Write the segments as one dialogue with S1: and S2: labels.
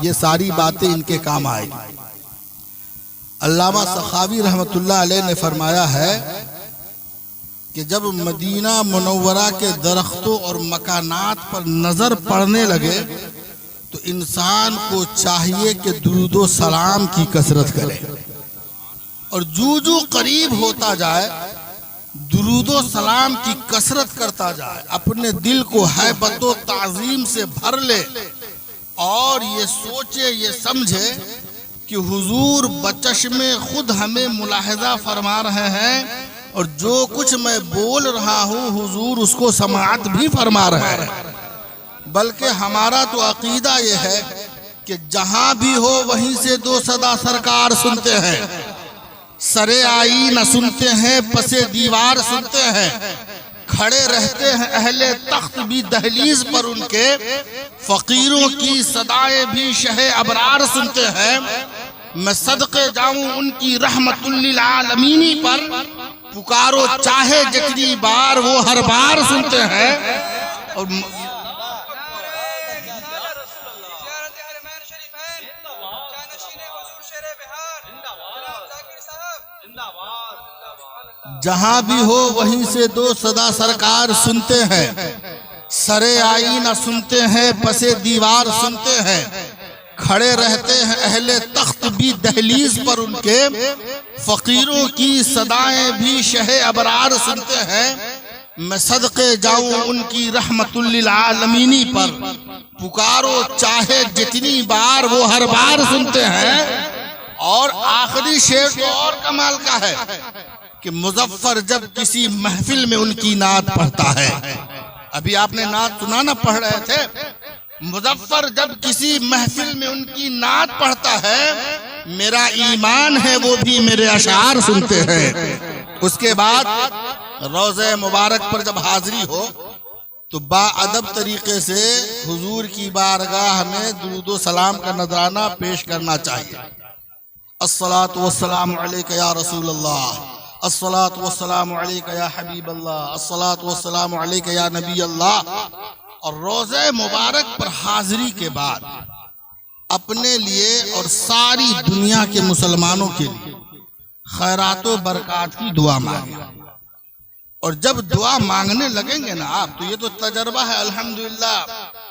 S1: یہ ساری باتیں ان کے کام آئے گی۔ علامہ سخاوی رحمۃ اللہ علیہ نے فرمایا ہے کہ جب مدینہ منورہ کے درختوں اور مکانات پر نظر پڑنے لگے تو انسان کو چاہیے کہ درود و سلام کی کثرت کرے، اور جو قریب ہوتا جائے درود و سلام کی کثرت کرتا جائے، اپنے دل کو ہیبت و تعظیم سے بھر لے اور یہ سوچے، یہ سمجھے کہ حضور بچشم خود ہمیں ملاحظہ فرما رہے ہیں، اور جو کچھ میں بول رہا ہوں حضور اس کو سماعت بھی فرما رہے ہیں۔ بلکہ ہمارا تو عقیدہ یہ ہے کہ جہاں بھی ہو وہیں سے دو صدا سرکار سنتے ہیں، سرے آئینہ سنتے ہیں، پسے دیوار سنتے ہیں، کھڑے رہتے ہیں اہل تخت بھی دہلیز پر ان کے، فقیروں کی صدائیں بھی شہ ابرار سنتے ہیں۔ میں صدقے جاؤں ان کی رحمت للعالمینی پر، پکارو چاہے جتنی بار وہ ہر بار سنتے ہیں۔ اور جہاں بھی ہو وہیں سے دو صدا سرکار سنتے ہیں، سرے آئینہ سنتے ہیں، پسے دیوار سنتے ہیں، کھڑے رہتے ہیں اہل تخت بھی دہلیز پر ان کے، فقیروں کی صدائیں بھی شہ ابرار سنتے ہیں۔ میں صدقے جاؤں ان کی رحمت للعالمینی پر، پکارو چاہے جتنی بار وہ ہر بار سنتے ہیں۔ اور آخری شعر تو اور کمال کا ہے کہ مظفر جب کسی محفل میں ان کی نعت پڑھتا ہے، ابھی آپ نے نعت سنا نہ پڑھ رہے تھے، مظفر جب کسی محفل میں ان کی نعت پڑھتا ہے، میرا ایمان ہے وہ بھی میرے اشعار سنتے ہیں۔ اس کے بعد روضہ مبارک پر جب حاضری ہو تو با ادب طریقے سے حضور کی بارگاہ میں درود و سلام کا نذرانہ پیش کرنا چاہیے۔ الصلاۃ والسلام علیک یا رسول اللہ، الصلاۃ والسلام علیک یا حبیب اللہ، الصلاۃ والسلام علیک یا نبی اللہ۔ اور روضہ مبارک پر حاضری کے بعد اپنے لیے اور ساری دنیا کے مسلمانوں کے لیے خیرات و برکات کی دعا مانگیں۔ اور جب دعا مانگنے لگیں گے نا آپ، تو یہ تو تجربہ ہے الحمدللہ،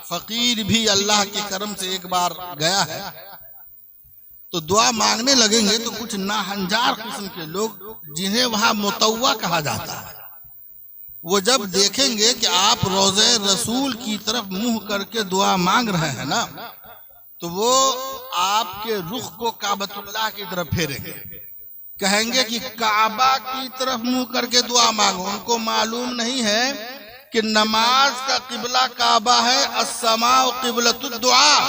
S1: فقیر بھی اللہ کے کرم سے ایک بار گیا ہے، تو دعا مانگنے لگیں گے تو کچھ ناہنجار قسم کے لوگ جنہیں وہاں متوع کہا جاتا ہے، وہ جب دیکھیں گے کہ آپ روضہ رسول کی طرف منہ کر کے دعا مانگ رہے ہیں نا، تو وہ آپ کے رخ کو کعبۃ اللہ کی طرف پھیریں گے، کہیں گے کہ کعبہ کی طرف منہ کر کے دعا مانگو۔ ان کو معلوم نہیں ہے کہ نماز کا قبلہ کعبہ ہے، السماء قبلۃ الدعاء،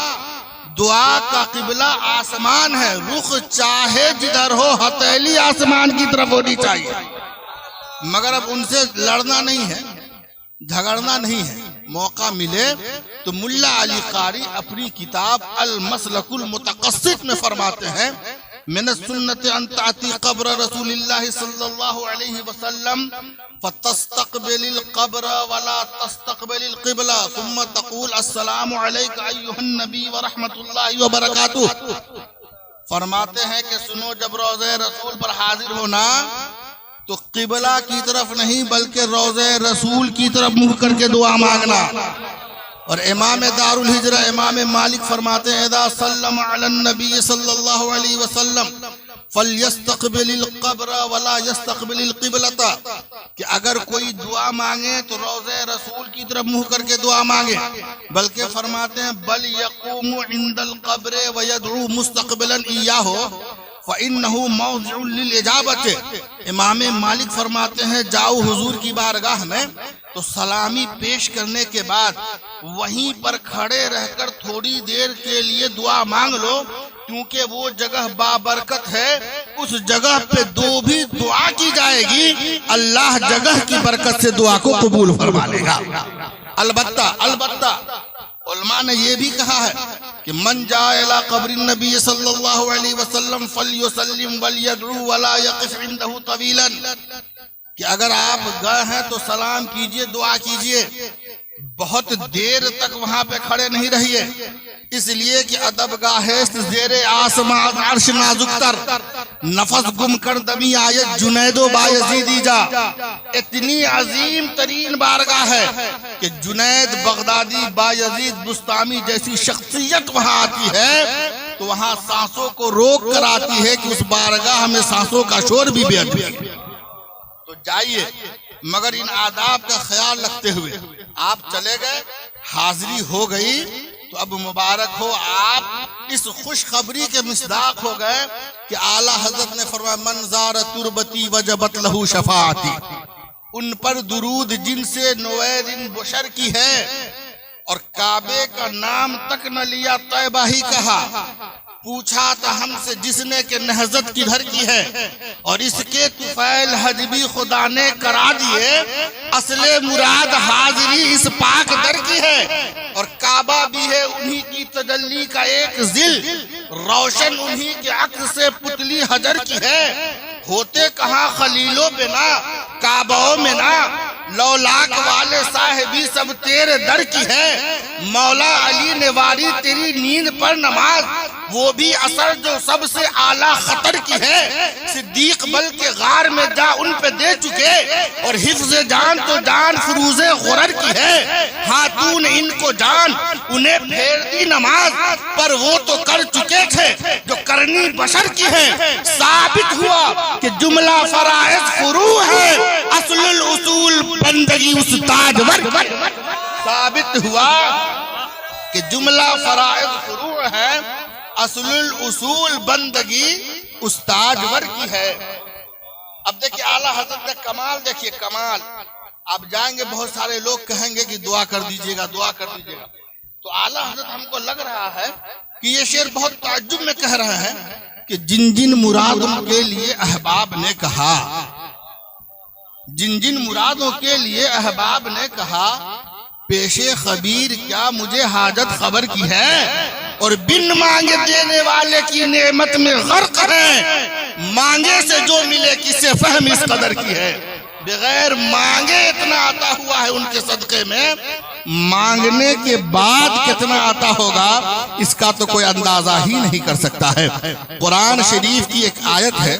S1: دعا کا قبلہ آسمان ہے، رخ چاہے جدھر ہو ہتھیلی آسمان کی طرف ہونی چاہیے۔ مگر اب ان سے لڑنا نہیں ہے، جھگڑنا نہیں ہے۔ موقع ملے تو ملا علی قاری اپنی کتاب المسلک المتقصد میں فرماتے ہیں، من السنت ان تأتی قبر رسول اللہ صلی اللہ علیہ وسلم فتستقبل القبر ولا تستقبل القبلہ ثم تقول السلام علیک ایھا النبی ورحمۃ اللہ وبرکاتہ۔ فرماتے ہیں کہ سنو، جب روضہ رسول پر حاضر ہونا تو قبلہ کی طرف نہیں بلکہ روضہ رسول کی طرف منہ کر کے دعا مانگنا۔ اور امام دار الہجرہ امام مالک فرماتے ہیں، اذا سلم علی النبی صلی اللہ علیہ وسلم فلیستقبل القبر ولا یستقبل القبلۃ، کہ اگر کوئی دعا مانگے تو روضہ رسول کی طرف منہ کر کے دعا مانگے، بلکہ فرماتے ہیں بل یقوم عند القبر ویدعو مستقبلا ایاہ فَإِنَّهُ مَوْضِعٌ لِلْإِجَابَةِ۔ امام مالک فرماتے ہیں جاؤ حضور کی بارگاہ میں تو سلامی پیش کرنے کے بعد وہیں پر کھڑے رہ کر تھوڑی دیر کے لیے دعا مانگ لو، کیونکہ وہ جگہ بابرکت ہے، اس جگہ پہ دو بھی دعا کی جائے گی، اللہ جگہ کی برکت سے دعا کو قبول فرما لے گا۔ البتہ علماء نے یہ بھی کہا ہے کہ من جاء الى قبر النبی صلی اللہ علیہ وسلم فلیسلم ولیدعو ولا یقف عنده طویلا، کہ اگر آپ گئے ہیں تو سلام کیجئے، دعا کیجئے، بہت دیر تک وہاں پہ کھڑے نہیں رہیے، اس لیے کہ ادب گاہست زیر آسمان عرش نازک تر، نفس گم کر دمی آیت جنید و بایزیدی جا۔ اتنی عظیم ترین بارگاہ ہے کہ جنید بغدادی، بایزید بسطامی جیسی شخصیت وہاں آتی ہے تو وہاں سانسوں کو روک کر آتی ہے کہ اس بارگاہ میں سانسوں کا شور بھی بے ادبی ہے۔ تو جائیے، مگر ان آداب کا خیال رکھتے ہوئے آپ چلے گئے، حاضری ہو گئی تو اب مبارک ہو، آپ اس خوشخبری کے مصداق ہو گئے کہ اعلیٰ حضرت نے فرمایا من زار تربتی وجبت لہو شفاعتی، ان پر درود جن سے نویرن بشر کی ہے اور کعبے کا نام تک نہ لیا طیبہ ہی کہا، پوچھا تھا ہم سے جس نے کہ نہضت کدھر کی ہے، اور اس کے طفیل حج بھی خدا نے کرا دیے، اصل مراد حاضری اس پاک در کی ہے، اور کعبہ بھی ہے انہی کی تجلی کا ایک ذل، روشن انہی کے عکس سے پتلی حجر کی ہے، ہوتے کہاں خلیلوں پہ نہ کعبوں میں نہ، لولاک والے صاحبی سب تیرے در کی ہے، مولا علی نے واری تیری نیند پر نماز، وہ بھی اثر جو سب سے اعلیٰ خطر کی ہے، صدیق بل کے غار میں جا ان پہ دے چکے، اور حفظ جان تو جان فروز غرر کی ہے، ہاتھوں نے ان کو جان انہیں پھیر دی نماز، پر وہ تو کر چکے تھے جو کرنی بشر کی ہے، ثابت ہوا کہ جملہ فرائض فروع ہے، اصل الاصول بندگی استاد ور، ثابت ہوا کہ جملہ فرائض فروع ہے، اصل الاصول بندگی استاد ور کی ہے۔ اب دیکھیں اعلیٰ حضرت کا کمال، دیکھیے کمال، آپ جائیں گے بہت سارے لوگ کہیں گے کہ دعا کر دیجئے گا، دعا کر دیجئے گا، تو اعلیٰ حضرت ہم کو لگ رہا ہے کہ یہ شعر بہت تعجب میں کہہ رہے ہیں کہ جن جن مرادوں کے لیے احباب نے کہا، جن جن مرادوں کے لیے احباب نے کہا، پیش خبیر کیا مجھے حاجت خبر کی ہے، اور بن مانگے دینے والے کی نعمت میں غرق ہیں، مانگے سے جو ملے کسے فہم اس قدر کی ہے، بغیر مانگے اتنا آتا ہوا ہے ان کے صدقے میں، مانگنے کے بعد کتنا آتا ہوگا اس کا تو کوئی اندازہ ہی نہیں کر سکتا ہے۔ قرآن شریف کی ایک آیت ہے،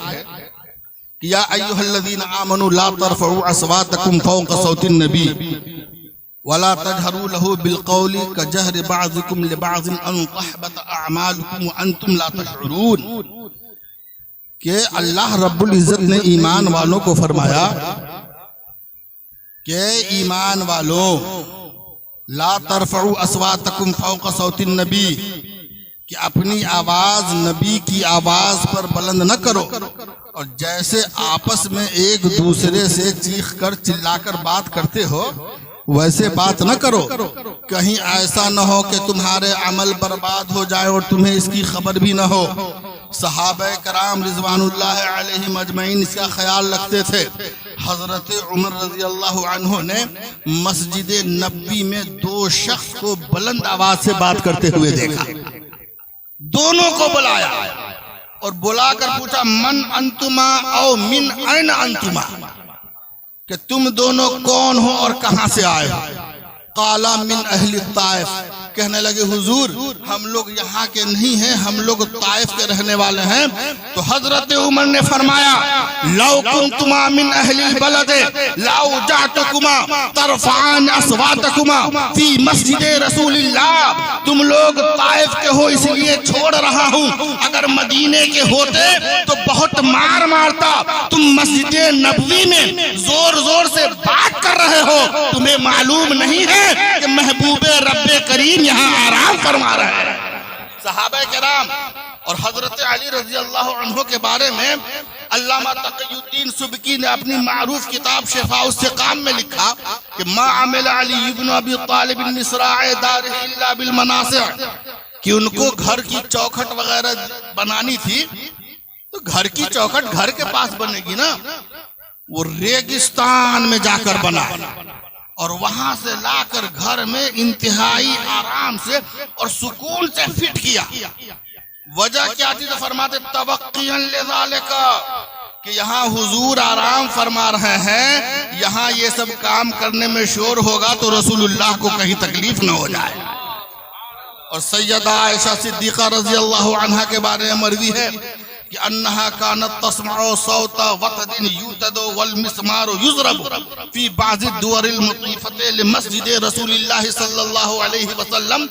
S1: یا ایھا الذین آمنوا لا ترفعوا اصواتکم فوق صوت النبی ولا تجهروا له بالقول كجهر بعضكم لبعض ان تحبط اعمالكم وانتم لا تشعرون، کہ اللہ رب العزت نے ایمان والوں کو فرمایا کہ ایمان والوں لا ترفعوا اصواتکم فوق صوت النبی، کہ اپنی آواز نبی کی آواز پر بلند نہ کرو، اور جیسے آپس میں ایک دوسرے سے چیخ کر چلا کر بات کرتے ہو ویسے بات نہ کرو، کہیں ایسا نہ ہو کہ تمہارے عمل برباد ہو جائے اور تمہیں اس کی خبر بھی نہ ہو۔ صحابہ کرام رضوان اللہ علیہم اجمعین اس کا خیال رکھتے تھے۔ حضرت عمر رضی اللہ عنہ نے مسجد نبوی میں دو شخص کو بلند آواز سے بات کرتے ہوئے دیکھا، دونوں کو بلایا اور بلا کر پوچھا من انتما او من این انتما، کہ تم دونوں کون ہو اور کہاں سے آئے ہو؟ قالا من اہل الطائف، کہنے لگے حضور ہم لوگ یہاں کے نہیں ہیں، ہم لوگ طائف کے رہنے والے ہیں۔ تو حضرت عمر نے فرمایا لو کنتما من اہل البلد لاوجعتکما ترفعان اصواتکما فی مسجد رسول اللہ، تم لوگ طائف کے ہو اس لیے چھوڑ رہا ہوں، اگر مدینے کے ہوتے تو بہت مار مارتا، تم مسجد نبوی میں زور زور سے بات کر رہے ہو، تمہیں معلوم نہیں ہے کہ محبوب رب کریم یہاں آرام فرما رہے ہیں۔ صحابہ کرام اور حضرت علی رضی اللہ عنہ کے بارے میں علامہ تقی الدین سبکی نے اپنی معروف کتاب شفاء السقام میں لکھا کہ ما عمل علی بن ابی طالب النسراء دارہ الا بالمناصع، کہ ان کو گھر کی چوکھٹ وغیرہ بنانی تھی، تو گھر کی چوکھٹ گھر کے پاس بنے گی نا، وہ ریگستان میں جا کر بنا اور وہاں سے لا کر گھر میں انتہائی آرام سے اور سکون سے فٹ کیا۔ وجہ کیا تھی؟ تو فرماتے توقیاً لذالک، کہ یہاں حضور آرام فرما رہے ہیں، یہاں یہ سب کام کرنے میں شور ہوگا تو رسول اللہ کو کہیں تکلیف نہ ہو جائے۔ اور سیدہ عائشہ صدیقہ رضی اللہ عنہا کے بارے میں مروی ہے کہ انہا کانت تسمع صوت وطد یوتد والمسمار یضرب فی بعض الدور المطیفت لمسجد رسول اللہ صلی اللہ علیہ وسلم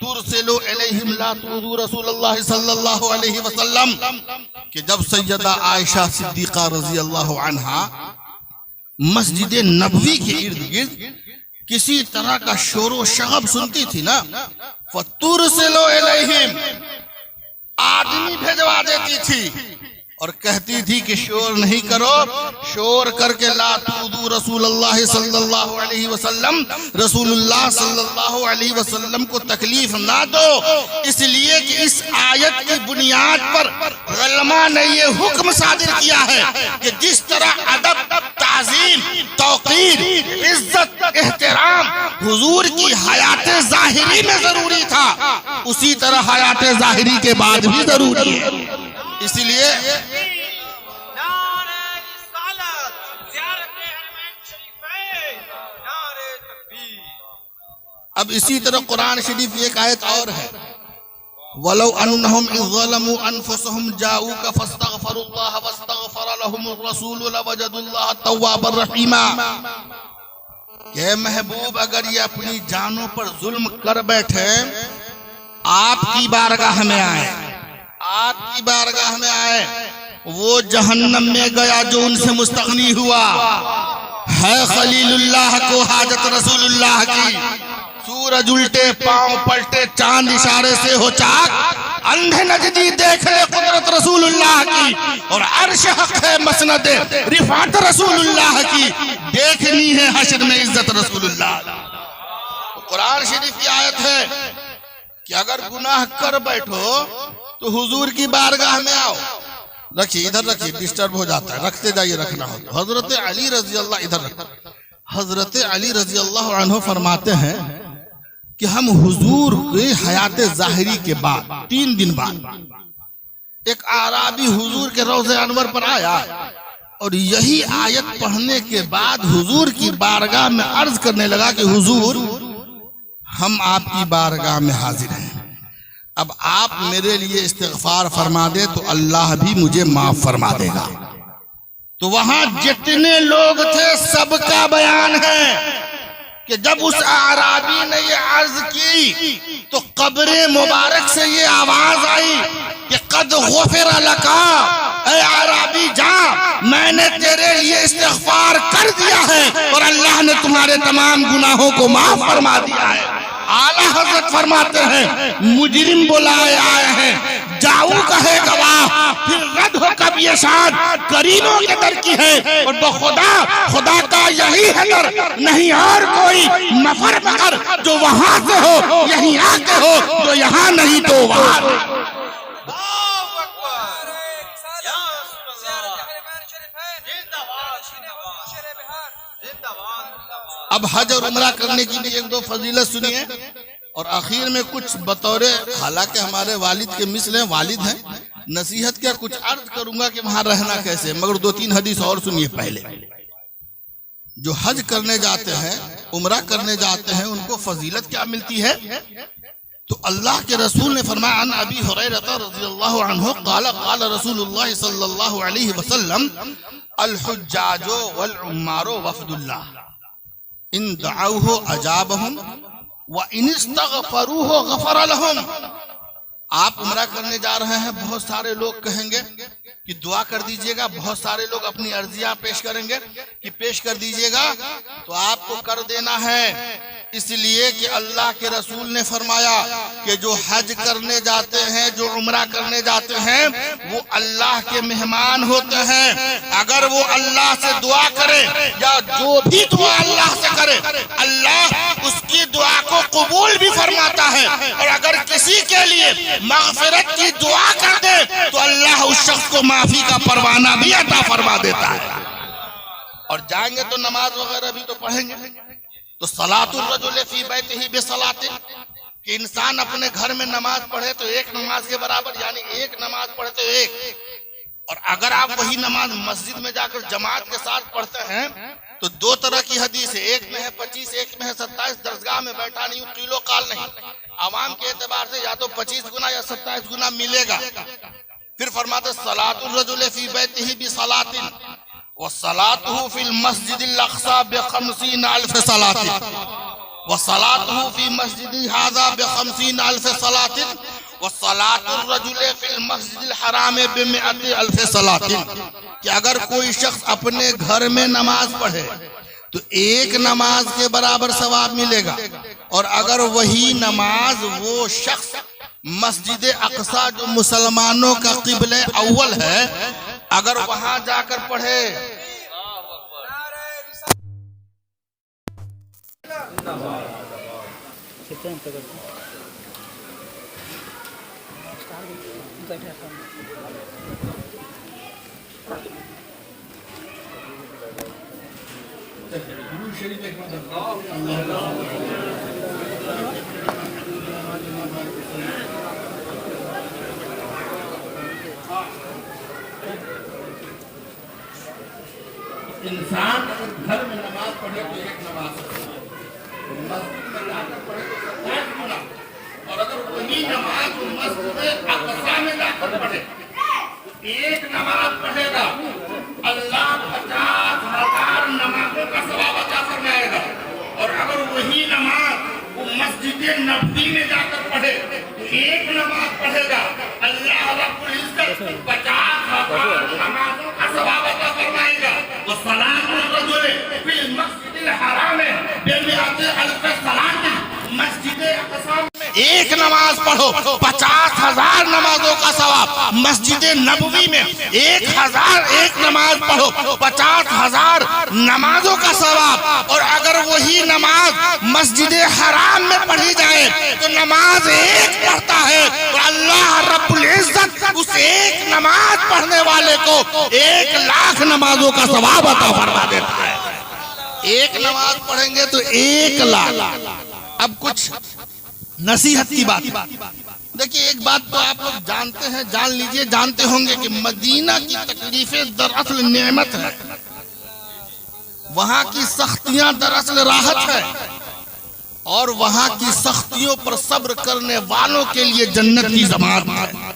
S1: ترسلو الیہم لا تؤذوا رسول اللہ صلی اللہ علیہ وسلم، کہ جب سیدہ عائشہ صدیقہ رضی اللہ عنہا مسجد نبوی کے ارد گرد کسی طرح کا شور و شغب سنتی تھی نا، فَتُرْسِلُ إِلَيْهِمْ، آدمی بھیجوا دیتی تھی اور کہتی تھی کہ شور نہیں کرو، شور کر کے لا تؤذوا رسول اللہ صلی اللہ علیہ وسلم، رسول اللہ صلی اللہ علیہ وسلم کو تکلیف نہ دو، اس لیے کہ اس آیت کی بنیاد پر علماء نے یہ حکم صادر کیا ہے کہ جس طرح ادب، تعظیم، توقیر، عزت، احترام حضور کی حیات ظاہری میں ضروری تھا، اسی طرح حیات ظاہری کے بعد بھی ضروری ہے۔ اس لیے اب اسی طرح قرآن شریف ایک آیت اور ہے، وَلَوْ أَنَّهُمْ إِذْ ظَلَمُوا أَنفُسَهُمْ جَاءُوكَ فَاسْتَغْفَرُوا اللَّهَ وَاسْتَغْفَرَ لَهُمُ الرَّسُولُ لَوَجَدُوا اللَّهَ تَوَّابًا رَحِيمًا، کہ محبوب اگر یہ اپنی جانوں پر ظلم کر بیٹھے، آپ کی بارگاہ میں آئے، آپ کی بارگاہ میں آئے، وہ جہنم میں گیا جو ان سے مستغنی ہوا، ہے خلیل اللہ کو حاجت رسول اللہ کی، سورج الٹے پاؤں پلٹے چاند اشارے سے ہو چاک، اندھے نجدی دیکھ لے قدرت رسول اللہ کی، اور عرش حق ہے مسند رفعت رسول اللہ کی، دیکھنی ہے حشر میں عزت رسول اللہ۔ قرآن شریف کی آیت ہے کہ اگر گناہ کر بیٹھو تو حضور کی بارگاہ میں آؤ، رکھیے ادھر رکھیے، ڈسٹرب ہو جاتا ہے، رکھتے جائیے، رکھنا ہوتا۔ حضرت علی رضی اللہ، ادھر رکھتے، حضرت علی رضی اللہ عنہ فرماتے ہیں کہ ہم حضور کے حیات ظاہری کے بعد 3 دن بعد ایک اعرابی حضور کے روضہ انور پر آیا اور یہی آیت پڑھنے کے بعد حضور کی بارگاہ میں عرض کرنے لگا کہ حضور ہم آپ کی بارگاہ میں حاضر ہیں، اب آپ میرے لیے استغفار فرما دے تو اللہ بھی مجھے معاف فرما دے گا۔ تو وہاں جتنے لوگ تھے سب کا بیان ہے کہ جب اس اعرابی نے یہ عرض کی تو قبر مبارک سے یہ آواز آئی کہ قد غفر لکا، اے اعرابی جا، میں نے تیرے لیے استغفار کر دیا ہے اور اللہ نے تمہارے تمام گناہوں کو معاف فرما دیا ہے۔ اعلیٰ حضرت فرماتے ہیں مجرم بلائے آئے ہیں، جاؤ کہے گواہ، پھر رد ہو کب یہ شاد، کریموں کے در کی ہے، اور بخدا خدا کا یہی ہے در، نہیں اور کوئی مفر مگر جو وہاں سے ہو، یہیں آ کے ہو، جو یہاں نہیں تو وہاں۔ اب حج اور عمرہ کرنے کی بھی 1-2 فضیلت سنیے، اور آخر میں کچھ بطور، حالانکہ ہمارے والد کے مثل ہیں، والد ہیں، نصیحت کیا کچھ عرض کروں گا کہ وہاں رہنا کیسے، مگر 2-3 حدیث اور سنیے۔ پہلے جو حج کرنے جاتے ہیں، عمرہ کرنے جاتے ہیں، ان کو فضیلت کیا ملتی ہے؟ تو اللہ کے رسول نے فرمایا عن ابی ہریرہ رضی اللہ عنہ قال قال رسول اللہ صلی اللہ علیہ وسلم الحجاج والعمار وفد اللہ ان دعوه اجابهم وان استغفروه غفر لهم۔ آپ عمرہ کرنے جا رہے ہیں، بہت سارے لوگ کہیں گے کہ دعا کر دیجئے گا، بہت سارے لوگ اپنی عرضیاں پیش کریں گے کہ پیش کر دیجئے گا، تو آپ کو کر دینا ہے، اس لیے کہ اللہ کے رسول نے فرمایا کہ جو حج کرنے جاتے ہیں، جو عمرہ کرنے جاتے ہیں، وہ اللہ کے مہمان ہوتے ہیں، اگر وہ اللہ سے دعا کرے یا جو بھی دعا اللہ سے کرے، اللہ اس کی دعا کو قبول بھی فرماتا ہے، اور اگر کسی کے لیے مغفرت کی دعا کر دے تو اللہ اس شخص کو معافی کا پروانہ بھی عطا فرما دیتا ہے۔ اور جائیں گے تو نماز وغیرہ بھی تو پڑھیں گے۔ تو صلاۃ الرجل فی بیتہ بصلاۃ، کہ انسان اپنے گھر میں نماز پڑھے تو 1 نماز کے برابر، یعنی 1 نماز پڑھے تو 1، اور اگر آپ وہی نماز مسجد میں جا کر جماعت کے ساتھ پڑھتے ہیں تو دو طرح کی حدیث ہے، ایک میں ہے 25، ایک میں ہے 27. درسگاہ میں بیٹھا نہیں ہوں، قیل و قال نہیں، عوام کے اعتبار سے یا تو 25 گنا یا 27 گنا ملے گا. پھر فرماتے صلاۃ الرجل فی بیتہ بصلاۃ وصلاته فی المسجد الاقصی ب50,000 صلاۃ وصلاته فی مسجد هذا ب50,000 صلاۃ وصلاۃ الرجل فی المسجد الحرام ب100,000 صلاۃ. کہ اگر کوئی شخص اپنے گھر میں نماز پڑھے تو ایک نماز کے برابر ثواب ملے گا، اور اگر وہی نماز وہ شخص مسجد اقصی جو مسلمانوں کا قبلہ اول ہے اگر وہاں جا کر پڑھے انسان گھر میں نماز پڑھے تو ایک نماز مسجد میں جا کر پڑھے تو 27 گنا، اور اگر وہی نماز مسجد اقصی میں جا کر پڑھے تو ایک نماز پڑھے گا اللہ 50,000 نمازوں کا ثواب عطا فرمائے گا، اور اگر وہی نماز وہ مسجد نبوی میں جا کر پڑھے تو ایک نماز پڑھے گا اللہ رب العزت 50,000 نمازوں کا ثواب عطا فرمائے گا. وصلاۃ الرجل فی المسجد الحرام ب100,000 صلاۃ. مسجد اقصی میں ایک نماز پڑھو 50,000 نمازوں کا ثواب، مسجد نبوی میں 1,000 نماز پڑھو 50,000 نمازوں کا ثواب، اور اگر وہی نماز مسجد حرام میں پڑھی جائے تو نماز ایک پڑھتا ہے تو اللہ رب العزت اس ایک نماز پڑھنے والے کو 1,00,000 نمازوں کا ثواب عطا فرما دیتا ہے. ایک نماز پڑھیں گے تو 1,00,000. اب کچھ نصیحت کی بات دیکھیے، ایک بات تو آپ لوگ جانتے ہیں، جان لیجئے، جانتے ہوں گے کہ مدینہ کی تکلیفیں دراصل نعمت ہے، وہاں کی سختیاں دراصل راحت ہے، اور وہاں کی سختیوں پر صبر کرنے والوں کے لیے جنت کی ضمانت ہے.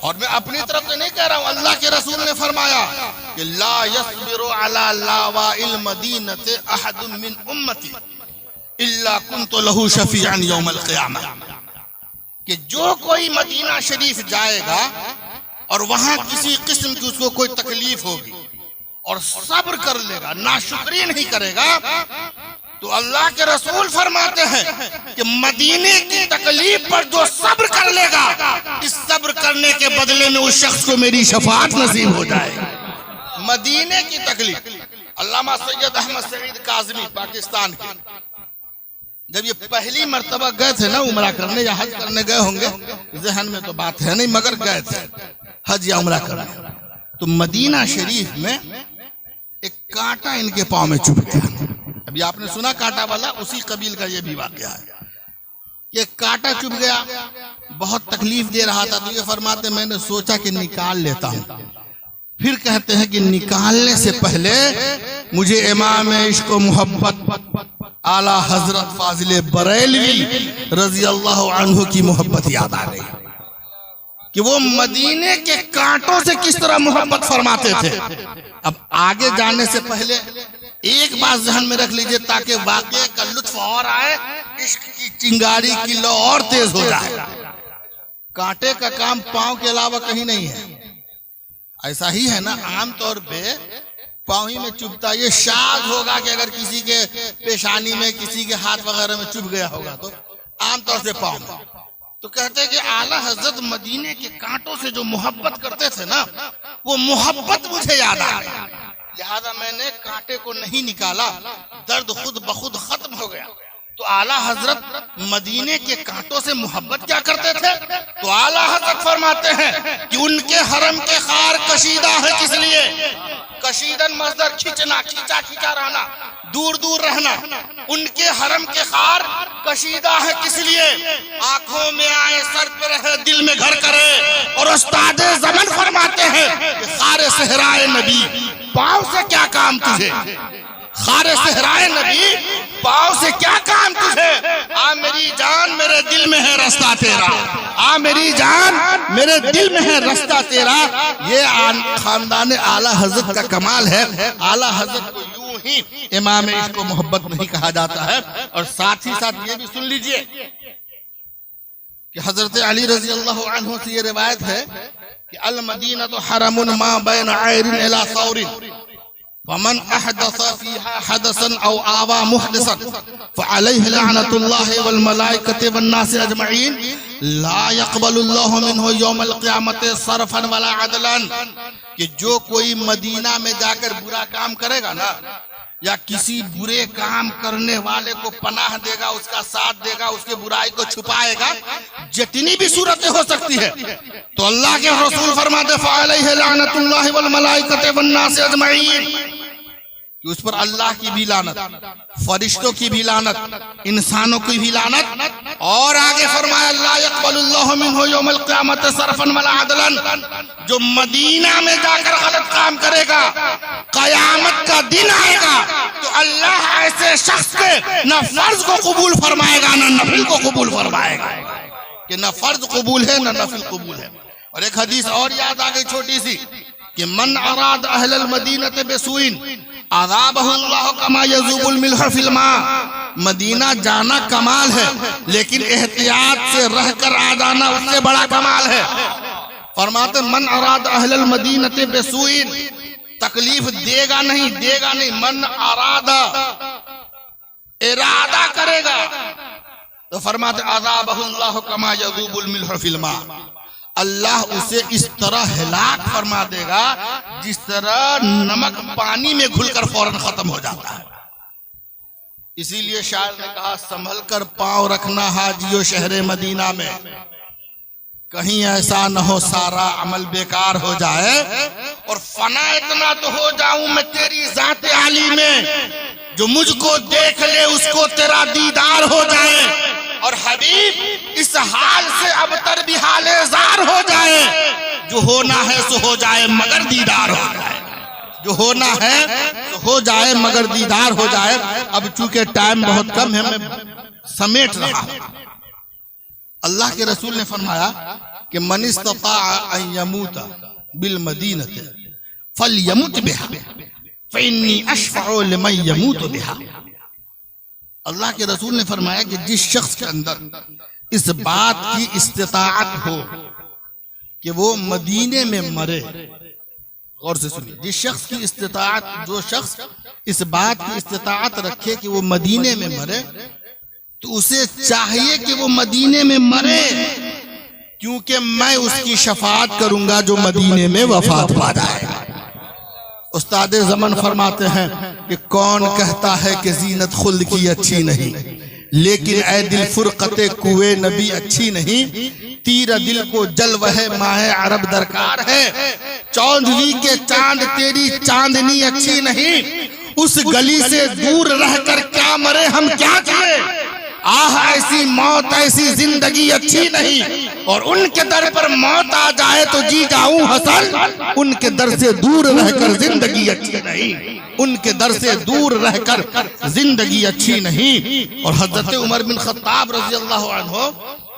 S1: اور میں اپنی طرف سے نہیں کہہ رہا ہوں، اللہ کے رسول نے فرمایا کہ لا يصبر على لاواء المدینة احد من امتی الا كنت له شفیعا یوم القیامہ. کہ جو کوئی مدینہ شریف جائے گا اور وہاں کسی قسم کی اس کو کوئی تکلیف ہوگی اور صبر کر لے گا، ناشکری نہیں کرے گا، تو اللہ کے رسول فرماتے ہیں کہ مدینے کی تکلیف پر جو صبر کر لے گا، اس صبر کرنے کے بدلے میں اس شخص کو میری شفاعت نصیب ہو جائے گی. مدینے کی تکلیف. علامہ سید احمد سعید کاظمی پاکستان کے جب یہ پہلی مرتبہ گئے تھے نا عمرہ کرنے یا حج کرنے گئے ہوں گے، ذہن میں تو بات ہے نہیں، مگر گئے تھے حج یا عمرہ کرنے، تو مدینہ شریف میں ایک کانٹا ان کے پاؤں میں چبھ گیا. ابھی آپ نے سنا کانٹا والا، اسی قبیل کا یہ بھی واقعہ ہے. یہ کانٹا چبھ گیا، بہت تکلیف دے رہا تھا، تو یہ فرماتے میں نے سوچا کہ نکال لیتا ہوں. پھر کہتے ہیں کہ نکالنے سے پہلے مجھے امام عشق و محبت اعلیٰ حضرت فاضل بریلوی رضی اللہ عنہ کی محبت یاد آ گئی کہ وہ مدینے کے کانٹوں سے کس طرح محبت فرماتے تھے. اب آگے جانے سے پہلے ایک بات ذہن میں رکھ لیجئے تاکہ واقعے کا لطف اور آئے، عشق کی چنگاری کی لو اور تیز ہو جائے. کانٹے کا کام پاؤں کے علاوہ کہیں نہیں ہے. ایسا ہی ہے نا، عام طور پہ پاؤں ہی میں چبھتا. یہ شاذ ہوگا کہ اگر کسی کے پیشانی میں، کسی کے ہاتھ وغیرہ میں چبھ گیا ہوگا، تو عام طور سے پاؤں میں. تو کہتے ہیں کہ اعلیٰ حضرت مدینے کے کانٹوں سے جو محبت کرتے تھے نا، وہ محبت مجھے یاد آ گئی، لہذا میں نے کانٹے کو نہیں نکالا، درد خود بخود ختم ہو گیا. تو اعلیٰ حضرت مدینے کے کانٹوں سے محبت کیا کرتے تھے؟ تو اعلیٰ حضرت فرماتے ہیں کہ ان کے حرم کے خار کشیدہ ہے. کس لیے؟ کشیدن مصدر کھینچنا، کھینچا کھینچا رہنا، دور دور رہنا. ان کے حرم کے خار کشیدہ ہے کس لیے؟ آنکھوں میں آئے، سر پہ رہے، دل میں گھر کرے. اور استاد زمن فرماتے ہیں کہ خار صحرائے نبی پاؤں سے کیا کام تجھے؟ خار صحرائے نبی، پاؤں سے کیا کام تجھے؟ آ میری جان میرے دل میں ہے رستہ تیرا، آ میری جان میرے دل میں ہے رستہ تیرا۔ یہ خاندان اعلیٰ حضرت کا کمال ہے۔ اعلیٰ حضرت کو یوں ہی امام عشق و محبت نہیں کہا جاتا ہے۔ اور ساتھ ہی ساتھ یہ بھی سن لیجئے کہ حضرت علی رضی اللہ عنہ سے یہ روایت ہے کہ المدینہ حرم ما بین عیر الی ثور فمن احدث فيها حدثا او آوى محدثا فعليه لعنة الله والملائكة والناس اجمعین لا يقبل الله منه يوم القیامت صرفا ولا عدلا۔ کہ جو کوئی مدینہ میں جا کر برا کام کرے گا نا، یا کسی برے کام کرنے والے کو پناہ دے گا، اس کا ساتھ دے گا، اس کے برائی کو چھپائے گا، جتنی بھی صورتیں ہو سکتی ہے، تو اللہ کے رسول فرماتے فعلیہ لعنت اللہ والملائکۃ والناس اجمعین، کہ اس پر اللہ کی بھی لعنت، فرشتوں کی بھی لعنت، انسانوں کی بھی لعنت۔ اور آگے فرمایا لا يقبل اللہ منہ یوم القیامت صرفا ولا عدلا، جو مدینہ میں جا کر غلط کام کرے گا، قیامت کا دن آئے گا تو اللہ ایسے شخص کے نہ فرض کو قبول فرمائے گا نہ نفل کو قبول فرمائے گا، کہ نہ فرض قبول ہے نہ نفل قبول ہے۔ اور ایک حدیث اور یاد آ گئی چھوٹی سی کہ من اراد اہل المدینہ بسوء عذابہ اللہ کما یذوب الملح فی الماء۔ مدینہ جانا کمال ہے، لیکن احتیاط سے رہ کر آ جانا اس سے بڑا کمال ہے۔ فرماتے من اراد اہل المدینہ بسوء، تکلیف دے گا نہیں، من ارادہ ارادہ کرے گا تو فرماتے عذابہ اللہ کما یذوب الملح فی الماء، اللہ اسے اس طرح ہلاک فرما دے گا جس طرح نمک پانی میں گھل کر فوراً ختم ہو جاتا ہے۔ اسی لیے شاعر نے کہا سنبھل کر پاؤں رکھنا حاجیو شہر مدینہ میں، کہیں ایسا نہ ہو سارا عمل بیکار ہو جائے، اور فنا اتنا تو ہو جاؤں میں تیری ذات عالی میں، جو مجھ کو دیکھ لے اس کو تیرا دیدار ہو جائے۔ اور حبیب اس حال سے ابتر بھی حال زار ہو جائے، جو ہونا ہے سو ہو جائے مگر دیدار ہو جائے، جو ہونا ہے تو ہو جائے مگر دیدار ہو جائے۔ اب چونکہ ٹائم بہت کم ہے میں سمیٹ رہا ہوں۔ اللہ کے رسول نے فرمایا کہ من استطاع ان یموت بالمدینہ فلیمت بها فانی اشفع لمن یموت بها۔ اللہ کے رسول نے فرمایا کہ جس شخص کے اندر اس بات کی استطاعت ہو کہ وہ مدینے میں مرے، غور سے سنیے، جس شخص کی استطاعت، جو شخص اس بات کی استطاعت رکھے کہ وہ مدینے میں مرے، تو اسے چاہیے کہ وہ مدینے میں مرے، کیونکہ میں اس کی شفاعت کروں گا جو مدینے میں وفات پا جائے گا۔ استاد زمن فرماتے ہیں کہ کون کہتا ہے کہ زینت خلد کی اچھی نہیں، لیکن اے دل فرقت کوئے نبی اچھی نہیں، تیرا دل کو جلوہ ماہ عرب درکار ہے، چودھویں کے چاند تیری چاندنی اچھی نہیں، اس گلی سے دور رہ کر کیا مرے ہم کیا کیے، آہ ایسی موت ایسی زندگی اچھی نہیں، اور ان کے در پر موت آ جائے تو جی جاؤں حسن، ان کے در سے دور رہ کر زندگی اچھی نہیں، ان کے در سے دور رہ کر زندگی اچھی نہیں۔ اور حضرت عمر بن خطاب رضی اللہ عنہ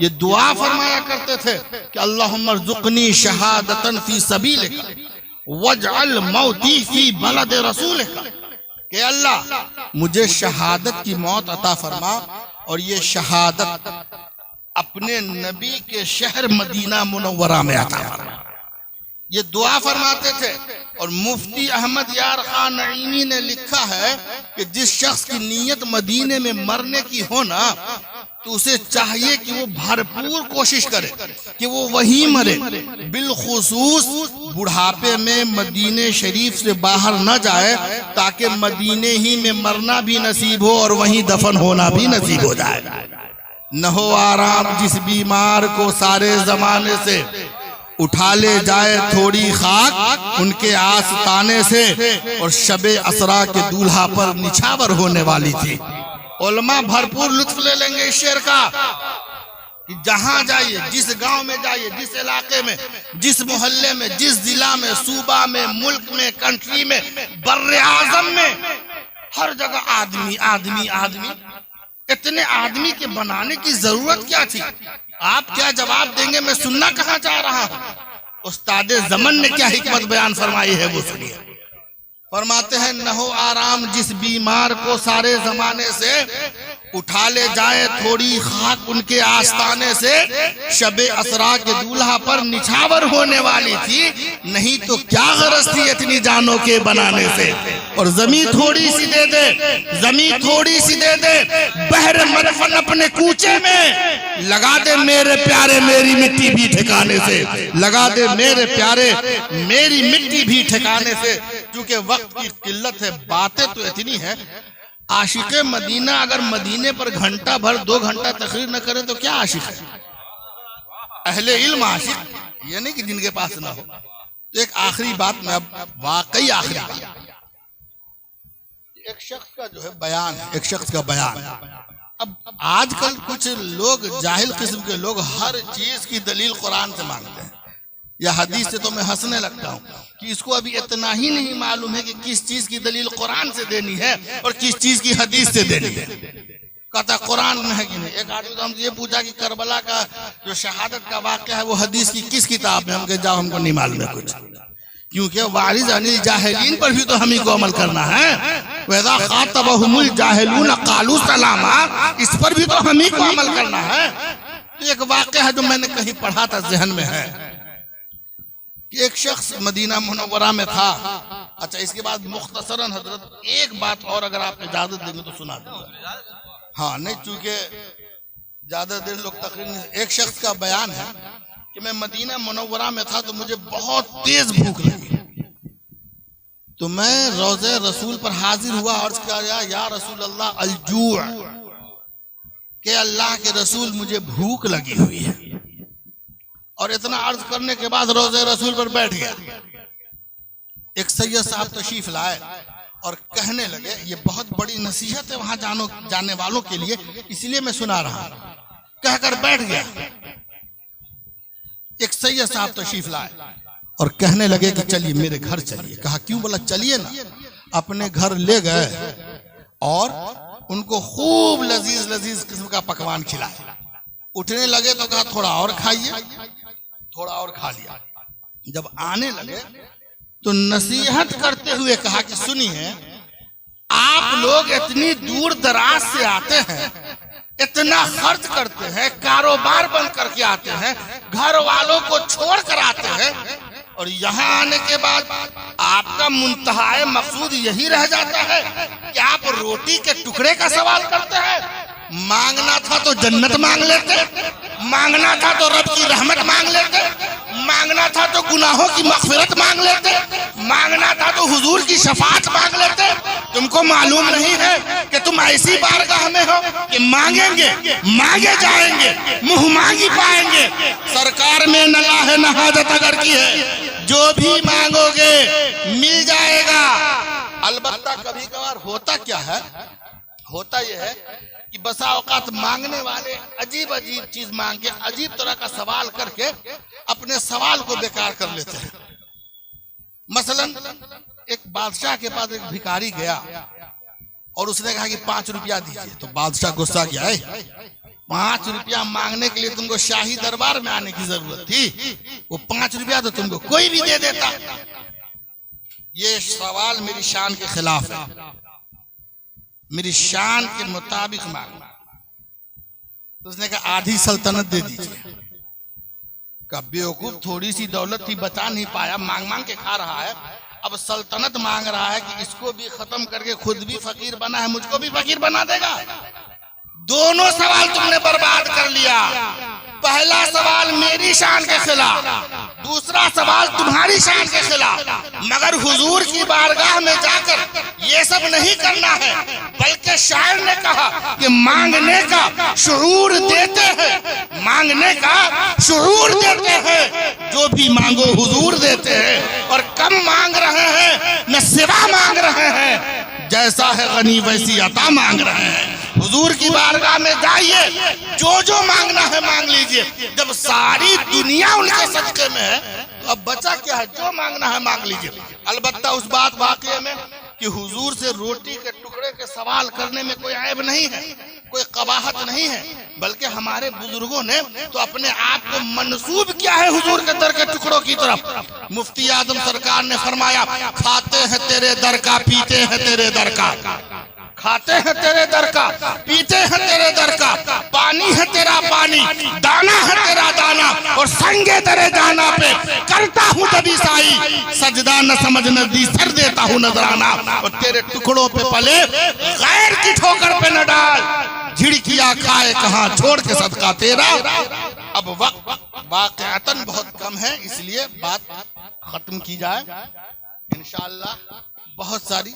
S1: یہ دعا فرمایا کرتے تھے کہ اللہم ارزقنی شہادتا فی سبیلک واجعل موتی فی بلد رسولک، کہ اللہ مجھے شہادت کی موت عطا فرما، اور یہ شہادت اپنے نبی کے شہر مدینہ منورہ میں عطا فرما۔ یہ دعا فرماتے تھے۔ اور مفتی احمد یار خان نعیمی نے لکھا ہے کہ جس شخص کی نیت مدینے میں مرنے کی ہونا تو اسے چاہیے کہ وہ بھرپور کوشش کرے کہ وہ وہیں مرے، بالخصوص بڑھاپے میں مدینے شریف سے باہر نہ جائے، تاکہ مدینے ہی میں مرنا بھی نصیب ہو اور وہیں دفن ہونا بھی نصیب ہو جائے۔ نہ ہو آرام جس بیمار کو سارے زمانے سے، اٹھا لے جائے تھوڑی خاک ان کے آستانے سے، اور شب اسرا کے دولہا پر نچھاور ہونے والی تھی۔ علماء بھرپور لطف لے لیں گے اس شعر کا۔ کہ جہاں جائیے، جس گاؤں میں جائیے، جس علاقے میں، جس محلے میں، جس ضلع میں، صوبہ میں، ملک میں، کنٹری میں، بر اعظم میں، ہر جگہ آدمی آدمی آدمی. اتنے آدمی کے بنانے کی ضرورت کیا تھی؟ آپ کیا جواب دیں گے؟ میں سننا کہاں چاہ رہا ہوں. استاد زمن نے کیا حکمت بیان فرمائی ہے وہ سنیے. فرماتے ہیں نہ ہو آرام جس بیمار کو سارے زمانے سے، اٹھا لے جائے تھوڑی خاک ان کے آستانے سے. شب اسرا کے دولہا پر نچھاور ہونے والی تھی، نہیں تو کیا غرض تھی اتنی جانوں کے بنانے سے. اور زمین تھوڑی سی دے دے، زمین تھوڑی سی دے دے، بحر مدفن اپنے کوچے میں لگا دے میرے پیارے میری مٹی بھی ٹھکانے سے. لگا دے میرے پیارے میری مٹی بھی ٹھکانے سے. کیونکہ وقت کی قلت ہے، باتیں تو اتنی ہے. عاشق مدینہ اگر مدینے پر گھنٹہ بھر 2 گھنٹہ تقریر نہ کرے تو کیا عاشق ہے؟ اہل علم عاشق، یہ نہیں کہ جن کے پاس نہ ہو. تو ایک آخری بات میں، اب واقعی آخری بات، ایک شخص کا جو ہے بیان ہے، ایک شخص کا بیان. اب آج کل کچھ لوگ جاہل قسم کے لوگ ہر چیز کی دلیل قرآن سے مانگتے ہیں یا حدیث سے. تو میں ہنسنے لگتا ہوں کہ اس کو ابھی اتنا ہی نہیں معلوم ہے کہ کس چیز کی دلیل قرآن سے دینی ہے اور کس چیز کی حدیث سے دینی ہے. کہتا قرآن میں ہے کہ نہیں. ایک آدمی تو ہم سے یہ پوچھا کہ کربلا کا جو شہادت کا واقعہ ہے وہ حدیث کی کس کتاب میں؟ ہم کہے جاؤ ہم کو نہیں معلوم ہے کچھ. کیونکہ وارث عن الجاہلین پر بھی تو ہم ہی کو عمل کرنا ہے. وَإِذَا خَاطَبَهُمُ الْجَاهِلُونَ قَالُوا سَلَامًا، اس پر بھی تو ہم ہی کو عمل کرنا ہے. تو ایک واقعہ ہے جو میں نے کہیں پڑھا تھا، ذہن میں ہے. ایک شخص مدینہ منورہ میں تھا. اچھا اس کے بعد مختصراً حضرت ایک بات اور اگر آپ اجازت دیں گے تو سنا دوں گا. ہاں نہیں، چونکہ زیادہ دیر لوگ تقریر نہیں. ایک شخص کا بیان ہے کہ میں مدینہ منورہ میں تھا تو مجھے بہت تیز بھوک لگی، تو میں روضہ رسول پر حاضر ہوا. عرض کیا یا رسول اللہ الجوع، کہ اللہ کے رسول مجھے بھوک لگی ہوئی ہے. اور اتنا عرض کرنے کے بعد روضہ رسول پر بیٹھ گیا. ایک سید صاحب تشریف لائے اور کہنے لگے، یہ بہت بڑی نصیحت ہے وہاں جانے والوں کے لیے، اس لیے میں سنا رہا ہوں. کہہ کر بیٹھ گیا. ایک سید صاحب تشریف لائے اور کہنے لگے کہ چلیے میرے گھر چلیے. کہا کیوں؟ بولا چلیے نا. اپنے گھر لے گئے اور ان کو خوب لذیذ لذیذ قسم کا پکوان کھلائے. اٹھنے لگے تو کہا تھوڑا اور کھائیے. تھوڑا اور کھا لیا. جب آنے لگے تو نصیحت کرتے ہوئے کہا کہ سنیے، آپ لوگ اتنی دور دراز سے آتے ہیں، اتنا خرچ کرتے ہیں، کاروبار بند کر کے آتے ہیں، گھر والوں کو چھوڑ کر آتے ہیں، اور یہاں آنے کے بعد آپ کا منتہا مقصود یہی رہ جاتا ہے کہ آپ روٹی کے ٹکڑے کا سوال کرتے ہیں. مانگنا تھا تو جنت مانگ لیتے، مانگنا تھا تو رب کی رحمت مانگ لیتے، مانگنا تھا تو گناہوں کی مغفرت مانگ لیتے، مانگنا تھا تو حضور کی شفاعت مانگ لیتے. تم کو معلوم نہیں ہے کہ تم ایسی بارگاہ میں ہو کہ مانگیں گے مانگے جائیں گے، منہ مانگی پائیں گے. سرکار میں نہ لاہ نہ حاجت اگر کی ہے، جو بھی مانگو گے مل جائے گا. البتہ کبھی کبھار ہوتا کیا ہے؟ ہوتا یہ ہے کہ بسا اوقات مانگنے والے عجیب عجیب چیز مانگ کے، عجیب طرح کا سوال کر کے اپنے سوال کو بیکار کر لیتے ہیں. مثلا ایک بادشاہ کے پاس ایک بھکاری گیا اور اس نے کہا کہ 5 روپیہ دیجیے. تو بادشاہ غصہ کیا ہے، 5 روپیہ مانگنے کے لیے تم کو شاہی دربار میں آنے کی ضرورت تھی، وہ 5 روپیہ تو تم کو کوئی بھی دے دیتا. یہ سوال میری شان کے خلاف ہے، میری شان کے مطابق مانگنا. تو اس نے کہا آدھی سلطنت دے دیجیے. کہ بیوقوف تھوڑی سی دولت تھی، بچا نہیں پایا، مانگ مانگ کے کھا رہا ہے. اب سلطنت مانگ رہا ہے کہ اس کو بھی ختم کر کے خود بھی فقیر بنا ہے، مجھ کو بھی فقیر بنا دے گا. دونوں سوال تم نے برباد کر لیا. پہلا سوال میری شان کے خلاف، دوسرا سوال تمہاری شان کے خلاف. مگر حضور کی بارگاہ میں جا کر یہ سب نہیں کرنا ہے، بلکہ شاعر نے کہا کہ مانگنے کا شعور دیتے ہیں، مانگنے کا شعور دیتے ہیں. جو بھی مانگو حضور دیتے ہیں، اور کم مانگ رہے ہیں نہ سوا مانگ رہے ہیں. جیسا ہے غنی ویسی عطا مانگ رہے ہیں. حضور کی بارگاہ میں جائیے، جو مانگنا ہے مانگ لیجئے۔ جب ساری دنیا ان کے صدقے میں ہے تو اب بچا کیا ہے؟ جو مانگنا ہے مانگ لیجئے۔ البتہ اس بات واقعے میں کہ حضور سے روٹی کے ٹکڑے کے سوال کرنے میں کوئی عیب نہیں ہے، کوئی قباحت نہیں ہے، بلکہ ہمارے بزرگوں نے تو اپنے آپ کو منسوب کیا ہے حضور کے در کے ٹکڑوں کی طرف۔ مفتی اعظم سرکار نے فرمایا، کھاتے ہیں تیرے در کا، پیتے ہیں تیرے در کا، کھاتے ہیں تیرے در کا، پیتے ہیں تیرے در کا، پانی ہے تیرا پانی، دانا ہے تیرا دانا، اور سنگے تیرے جانا پہ کرتا ہوں تبھی سائی، سجدہ نہ سمجھ نزدی سر دیتا ہوں نظرانہ، اور تیرے ٹکڑوں پہ پلے غیر کی ٹھوکر پہ نہ ڈال، جھڑکیاں کھائے کہاں چھوڑ کے صدقہ تیرا۔ اب وقت واقعتاً بہت کم ہے، اس لیے بات ختم کی جائے انشاءاللہ۔ بہت ساری